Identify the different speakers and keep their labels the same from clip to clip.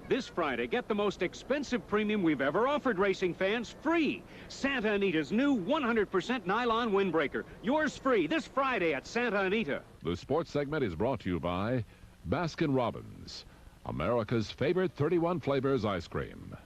Speaker 1: This Friday, get the most expensive premium we've ever offered racing fans free. Santa Anita's new 100% nylon windbreaker. Yours free this Friday at Santa Anita.
Speaker 2: The sports segment is brought to you by Baskin-Robbins, America's favorite 31 flavors ice cream.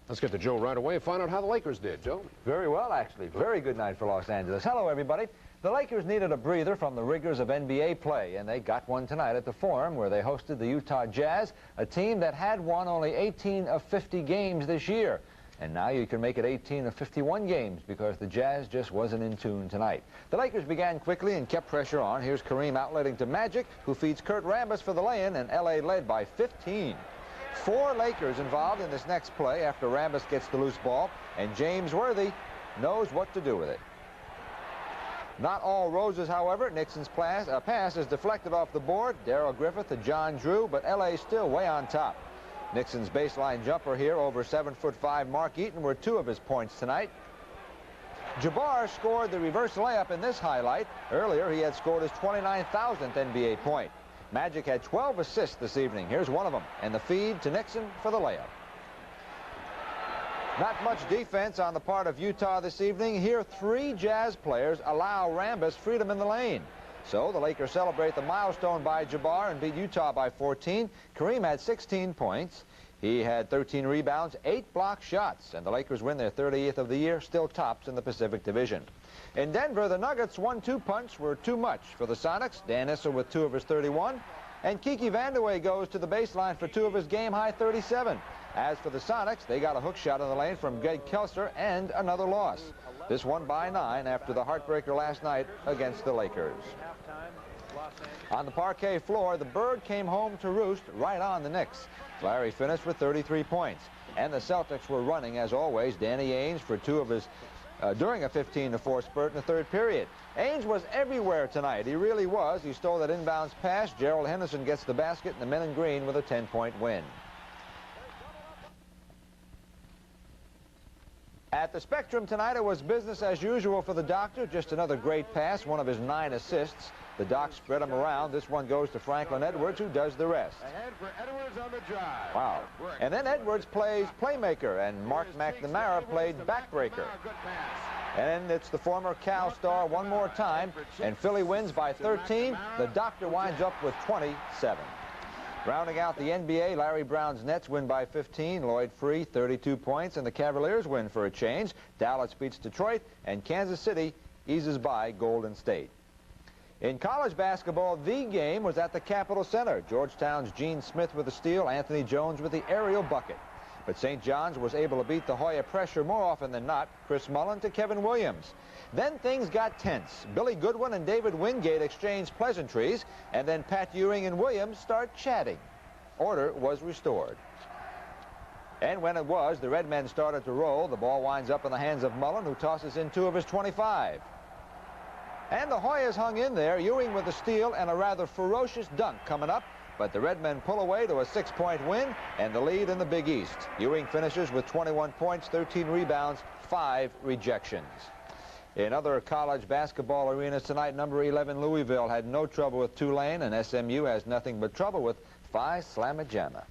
Speaker 3: Let's get to Joe right away and find out how the Lakers did. Joe?
Speaker 4: Very well, actually. Very good night for Los Angeles. Hello, everybody. The Lakers needed a breather from the rigors of NBA play, and they got one tonight at the Forum, where they hosted the Utah Jazz, a team that had won only 18 of 50 games this year. And now you can make it 18 of 51 games because the Jazz just wasn't in tune tonight. The Lakers began quickly and kept pressure on. Here's Kareem outletting to Magic, who feeds Kurt Rambis for the lay-in, and L.A. led by 15. 4 Lakers involved in this next play after Rambis gets the loose ball, and James Worthy knows what to do with it. Not all roses, however. Nixon's pass is deflected off the board. Darrell Griffith to John Drew, but L.A. still way on top. Nixon's baseline jumper here over 7'5" Mark Eaton were 2 of his points tonight. Jabbar scored the reverse layup in this highlight. Earlier, he had scored his 29,000th NBA point. Magic had 12 assists this evening. Here's one of them, and the feed to Nixon for the layup. Not much defense on the part of Utah this evening. Here, 3 Jazz players allow Rambis freedom in the lane. So the Lakers celebrate the milestone by Jabbar and beat Utah by 14. Kareem had 16 points. He had 13 rebounds, 8 block shots, and the Lakers win their 38th of the year, still tops in the Pacific Division. In Denver, the Nuggets' 1-2 punch were too much for the Sonics. Dan Issa with 2 of his 31. And Kiki Vandeweghe goes to the baseline for 2 of his game-high 37. As for the Sonics, they got a hook shot in the lane from Greg Kelser and another loss. This one by 9 after the heartbreaker last night against the Lakers. On the parquet floor, the Bird came home to roost right on the Knicks. Larry finished with 33 points. And the Celtics were running, as always. Danny Ainge for 2 of his during a 15-4 spurt in the third period. Ainge was everywhere tonight. He really was. He stole that inbounds pass. Gerald Henderson gets the basket, and the men in green with a 10-point win. At the Spectrum tonight, it was business as usual for the Doctor. Just another great pass, one of his 9 assists. The Doc spread him around. This one goes to Franklin Edwards, who does the rest.
Speaker 5: Ahead for Edwards on the drive.
Speaker 4: Wow. And then Edwards plays playmaker, and Mark McNamara played backbreaker. And it's the former Cal star one more time, and Philly wins by 13. The Doctor winds up with 27. Rounding out the NBA, Larry Brown's Nets win by 15. Lloyd Free, 32 points, and the Cavaliers win for a change. Dallas beats Detroit, and Kansas City eases by Golden State. In college basketball, the game was at the Capitol Center. Georgetown's Gene Smith with the steal, Anthony Jones with the aerial bucket. But St. John's was able to beat the Hoya pressure more often than not. Chris Mullen to Kevin Williams. Then things got tense. Billy Goodwin and David Wingate exchanged pleasantries, and then Pat Ewing and Williams start chatting. Order was restored. And when it was, the Red Men started to roll. The ball winds up in the hands of Mullen, who tosses in 2 of his 25. And the Hoyas hung in there, Ewing with a steal and a rather ferocious dunk coming up. But the Red Men pull away to a 6-point win and the lead in the Big East. Ewing finishes with 21 points, 13 rebounds, 5 rejections. In other college basketball arenas tonight, number 11 Louisville had no trouble with Tulane, and SMU has nothing but trouble with Phi Slamma Jamma.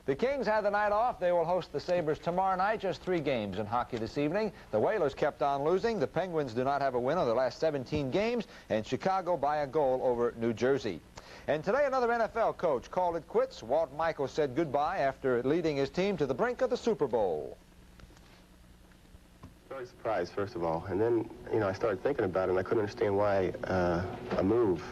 Speaker 4: The Kings had the night off. They will host the Sabres tomorrow night. Just 3 games in hockey this evening. The Whalers kept on losing. The Penguins do not have a win on their last 17 games. And Chicago by a goal over New Jersey. And today another NFL coach called it quits. Walt Michaels said goodbye after leading his team to the brink of the Super Bowl.
Speaker 6: Really surprised, first of all. And then, I started thinking about it, and I couldn't understand why a move,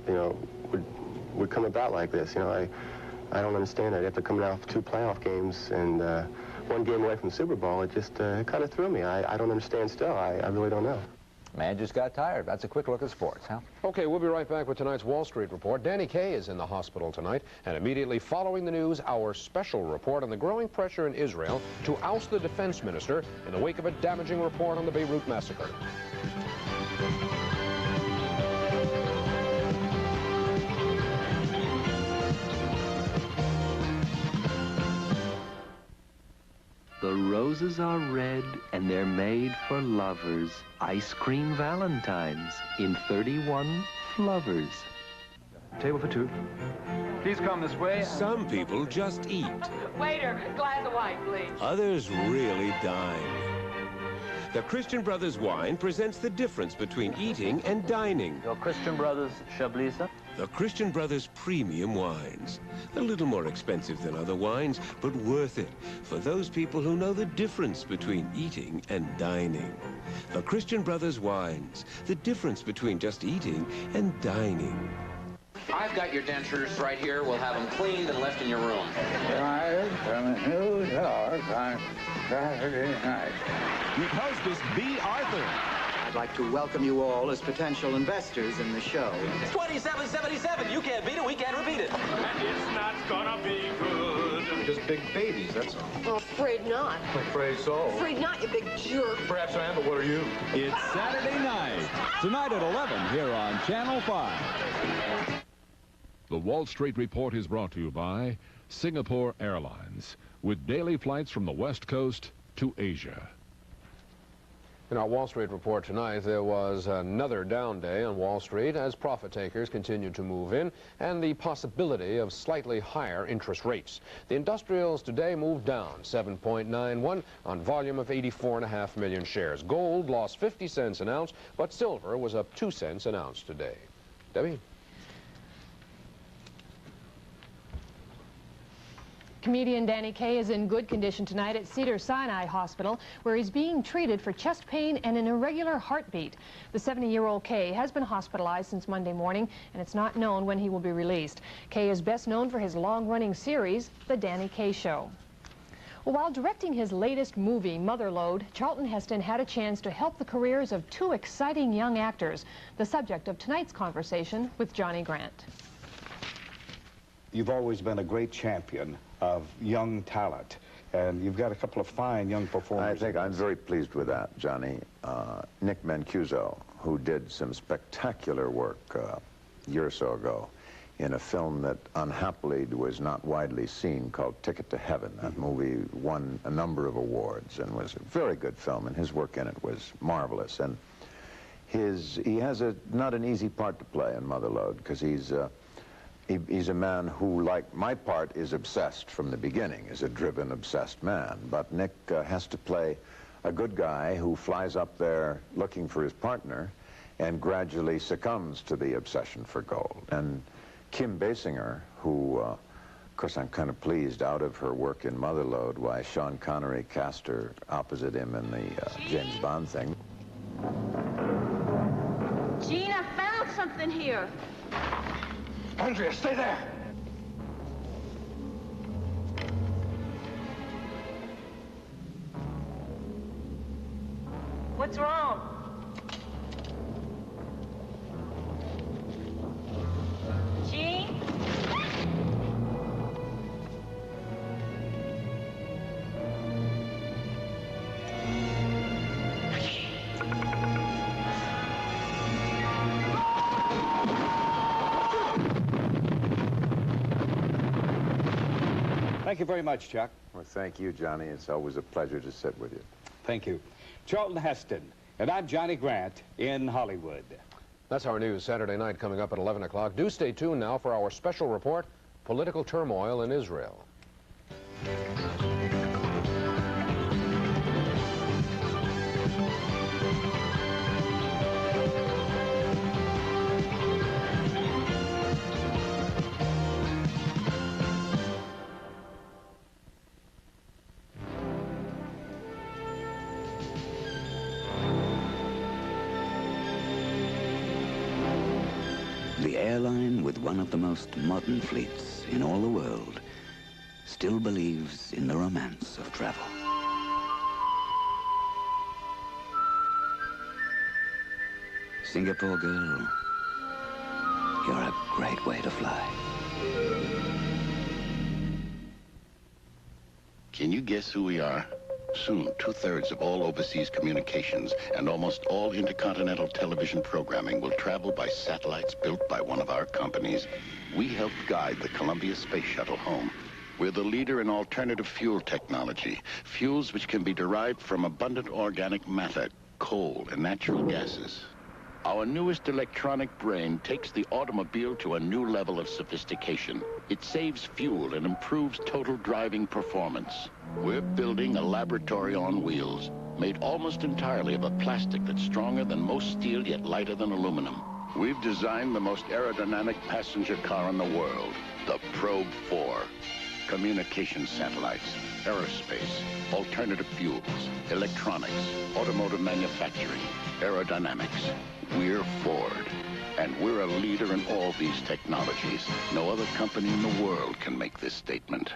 Speaker 6: would come about like this. I don't understand it. After coming off 2 playoff games and 1 game away from the Super Bowl, it just kind of threw me. I don't understand still. I really don't know.
Speaker 4: Man just got tired. That's a quick look at sports, huh?
Speaker 3: Okay, we'll be right back with tonight's Wall Street Report. Danny Kaye is in the hospital tonight, and immediately following the news, our special report on the growing pressure in Israel to oust the defense minister in the wake of a damaging report on the Beirut massacre.
Speaker 7: The roses are red, and they're made for lovers. Ice cream valentines in 31 flavors.
Speaker 8: Table for 2. Please come this way.
Speaker 9: Some people just eat.
Speaker 10: Waiter, glass of wine, please.
Speaker 9: Others really dine. The Christian Brothers wine presents the difference between eating and dining.
Speaker 8: Your Christian Brothers Chablis, sir?
Speaker 9: The Christian Brothers premium wines. A little more expensive than other wines, but worth it for those people who know the difference between eating and dining. The Christian Brothers wines. The difference between just eating and dining.
Speaker 11: I've got your dentures right here. We'll have them cleaned and left in your room.
Speaker 12: Drive from New York on Saturday night.
Speaker 13: With hostess B. Arthur.
Speaker 14: I'd like to welcome you all as potential investors in the show.
Speaker 11: It's 2777. You can't beat it, we can't repeat it.
Speaker 15: And it's not gonna be good.
Speaker 4: Just big babies, that's all.
Speaker 16: Oh, afraid not.
Speaker 4: Afraid so.
Speaker 16: Afraid not, you big jerk.
Speaker 4: Perhaps I am, but what are you?
Speaker 13: It's Saturday night. Tonight at 11 here on Channel 5.
Speaker 2: The Wall Street Report is brought to you by Singapore Airlines, with daily flights from the West Coast to Asia.
Speaker 3: In our Wall Street Report tonight, there was another down day on Wall Street as profit takers continued to move in and the possibility of slightly higher interest rates. The industrials today moved down 7.91 on volume of 84.5 million shares. Gold lost 50 cents an ounce, but silver was up 2 cents an ounce today. Debbie?
Speaker 17: Comedian Danny Kaye is in good condition tonight at Cedars-Sinai Hospital, where he's being treated for chest pain and an irregular heartbeat. The 70-year-old Kaye has been hospitalized since Monday morning, and it's not known when he will be released. Kaye is best known for his long-running series, The Danny Kaye Show. Well, while directing his latest movie, Motherlode, Charlton Heston had a chance to help the careers of two exciting young actors, the subject of tonight's conversation with Johnny Grant.
Speaker 18: You've always been a great champion of young talent, and you've got a couple of fine young performers.
Speaker 19: I think I'm very pleased with that, Johnny. Nick Mancuso, who did some spectacular work a year or so ago in a film that unhappily was not widely seen called Ticket to Heaven. That movie won a number of awards and was a very good film, and his work in it was marvelous. And he has not an easy part to play in Motherlode, because he's a man who, like my part, is obsessed from the beginning, is a driven, obsessed man. But Nick has to play a good guy who flies up there looking for his partner and gradually succumbs to the obsession for gold. And Kim Basinger, who, of course, I'm kind of pleased, out of her work in Motherlode, why Sean Connery cast her opposite him in the James Bond thing.
Speaker 16: Gene, I found something here.
Speaker 12: Andrea, stay there!
Speaker 16: What's wrong? Gene?
Speaker 18: Thank you very much, Chuck.
Speaker 19: Well, thank you, Johnny. It's always a pleasure to sit with you.
Speaker 18: Thank you. Charlton Heston, and I'm Johnny Grant in Hollywood.
Speaker 3: That's our news Saturday night coming up at 11 o'clock. Do stay tuned now for our special report, Political Turmoil in Israel.
Speaker 20: The airline with one of the most modern fleets in all the world still believes in the romance of travel. Singapore girl, you're a great way to fly.
Speaker 21: Can you guess who we are? Soon, 2/3 of all overseas communications and almost all intercontinental television programming will travel by satellites built by one of our companies. We helped guide the Columbia Space Shuttle home. We're the leader in alternative fuel technology, fuels which can be derived from abundant organic matter, coal, and natural gases. Our newest electronic brain takes the automobile to a new level of sophistication. It saves fuel and improves total driving performance. We're building a laboratory on wheels, made almost entirely of a plastic that's stronger than most steel yet lighter than aluminum. We've designed the most aerodynamic passenger car in the world, the Probe 4. Communication satellites, aerospace, alternative fuels, electronics, automotive manufacturing, aerodynamics. We're Ford, and we're a leader in all these technologies. No other company in the world can make this statement.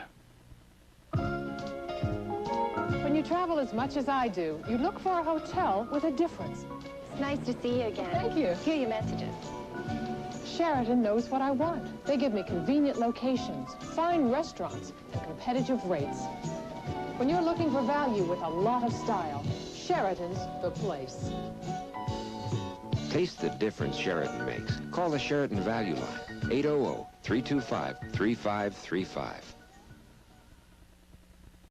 Speaker 17: When you travel as much as I do, you look for a hotel with a difference.
Speaker 1: It's nice to see you again.
Speaker 17: Thank you.
Speaker 1: Here are your messages.
Speaker 17: Sheraton knows what I want. They give me convenient locations, fine restaurants, and competitive rates. When you're looking for value with a lot of style, Sheraton's the place.
Speaker 22: Taste the difference Sheraton makes. Call the Sheraton Value Line, 800-325-3535.